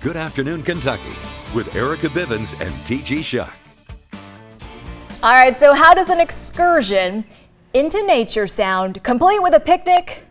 Good Afternoon Kentucky with Erica Bivens and TG Shuck. All right, so how does an excursion into nature sound, complete with a picnic?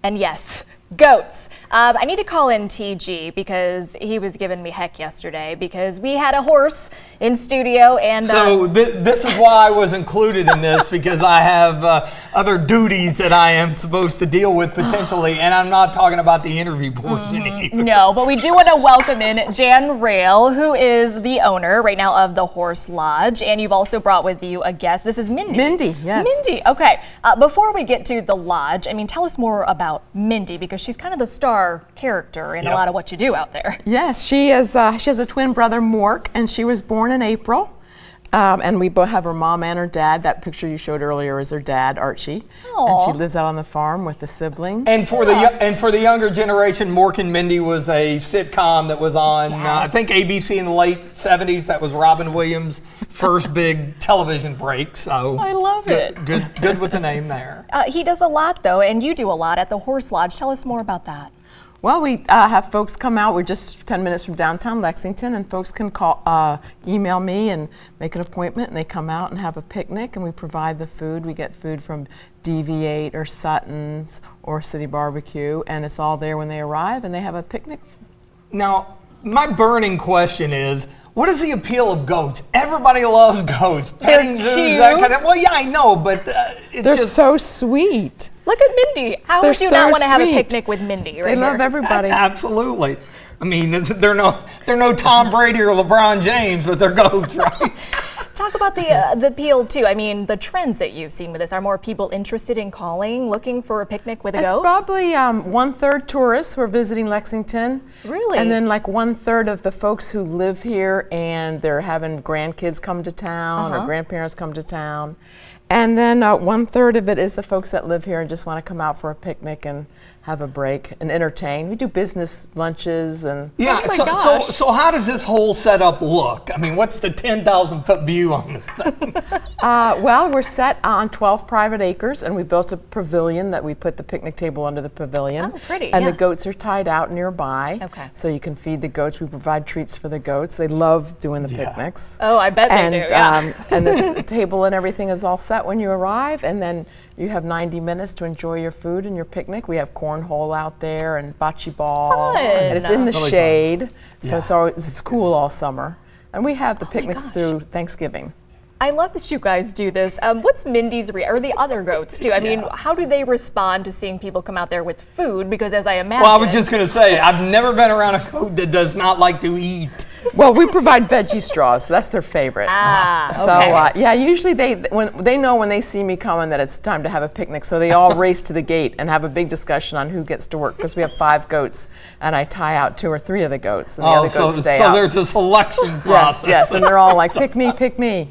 And yes, goats. I need to call in TG because he was giving me heck yesterday because we had a horse in studio and... So this is why I was included in this, because I have other duties that I am supposed to deal with potentially, and I'm not talking about the interview portion either. No, but we do want to welcome in Jan Rail, who is the owner right now of the Horse Lodge, and you've also brought with you a guest. This is Mindy. Mindy, yes. Mindy, okay. Before we get to the lodge, I mean, tell us more about Mindy because she's kind of the star character in a lot of what you do out there. Yes, she has a twin brother, Mork, and she was born in April. And we both have her mom and her dad. That picture you showed earlier is her dad, Archie. Aww. And she lives out on the farm with the siblings. And for the younger generation, Mork and Mindy was a sitcom that was on I think ABC in the late 70s. That was Robin Williams' first big television break. So I love it. Good with the name there. He does a lot though, and you do a lot at the Horse Lodge. Tell us more about that. Well, we have folks come out. We're just 10 minutes from downtown Lexington, and folks can email me and make an appointment, and they come out and have a picnic, and we provide the food. We get food from DV8 or Sutton's or City Barbecue, and it's all there when they arrive, and they have a picnic. Now, my burning question is, what is the appeal of goats? Everybody loves goats. Petting zoos, that kind of. Well, yeah, I know, but they're so sweet. Look at Mindy. How would you not want to have a picnic with Mindy right They love everybody. Absolutely. I mean, they're no Tom Brady or LeBron James, but they're goats, right? Talk about the appeal too. I mean, the trends that you've seen with this. Are more people interested in calling, looking for a picnic with a goat? It's probably 1/3 tourists who are visiting Lexington. Really? And then like 1/3 of the folks who live here and they're having grandkids come to town or grandparents come to town. And then 1/3 of it is the folks that live here and just want to come out for a picnic and have a break and entertain. We do business lunches and... Yeah, so how does this whole setup look? I mean, what's the 10,000-foot view on this thing? Well, we're set on 12 private acres, and we built a pavilion that we put the picnic table under the pavilion. Oh, pretty, and the goats are tied out nearby. Okay. So you can feed the goats. We provide treats for the goats. They love doing the picnics. Oh, I bet they do, yeah. And the table and everything is all set when you arrive, and then you have 90 minutes to enjoy your food and your picnic. We have cornhole out there and bocce ball. Fun. And it's in the Really shade, fun. so it's cool all summer. And we have the picnics through Thanksgiving. I love that you guys do this. What's Mindy's or the other goats too? I mean, how do they respond to seeing people come out there with food? Because as I imagine... Well, I was just going to say, I've never been around a goat that does not like to eat. Well, we provide veggie straws. So that's their favorite. Okay. Yeah, usually they know when they see me coming that it's time to have a picnic, so they all race to the gate and have a big discussion on who gets to work, because we have 5 goats, and I tie out 2 or 3 of the goats, and the other goats stay out. So there's a selection process. Yes, and they're all like, pick me, pick me.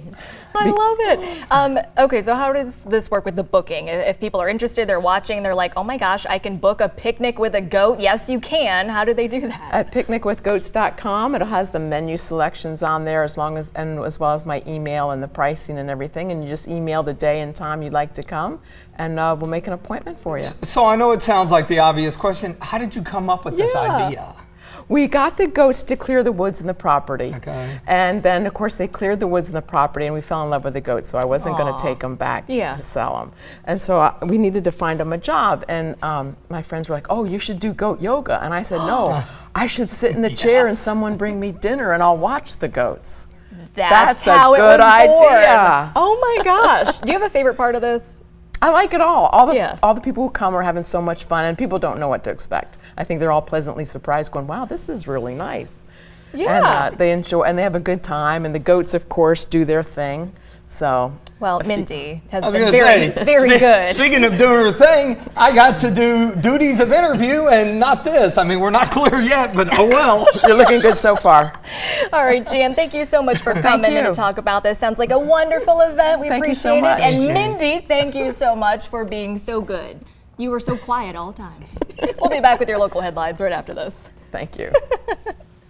I love it. Okay, so how does this work with the booking? If people are interested, they're watching, they're like, oh my gosh, I can book a picnic with a goat. Yes, you can. How do they do that? At picnicwithgoats.com, it has the menu selections on there as well as my email and the pricing and everything. And you just email the day and time you'd like to come, and we'll make an appointment for you. So I know it sounds like the obvious question. How did you come up with this idea? We got the goats to clear the woods and the property. Okay. And then, of course, they cleared the woods and the property, and we fell in love with the goats, so I wasn't going to take them back to sell them. And so we needed to find them a job. And my friends were like, oh, you should do goat yoga. And I said, no, I should sit in the chair and someone bring me dinner, and I'll watch the goats. That's how a good it was born. idea. Oh, my gosh. Do you have a favorite part of this? I like it all. All the people who come are having so much fun, and people don't know what to expect. I think they're all pleasantly surprised, going, wow, this is really nice. Yeah. And they enjoy, and they have a good time, and the goats, of course, do their thing. So. Well, Mindy has I was been gonna very good. Speaking of doing her thing, I got to do duties of interview and not this. I mean, we're not clear yet, but oh well. You're looking good so far. All right, Jan, thank you so much for coming in to talk about this. Sounds like a wonderful event. We Thank you appreciate so much. it. And Mindy, thank you so much for being so good. You were so quiet all the time. We'll be back with your local headlines right after this. Thank you.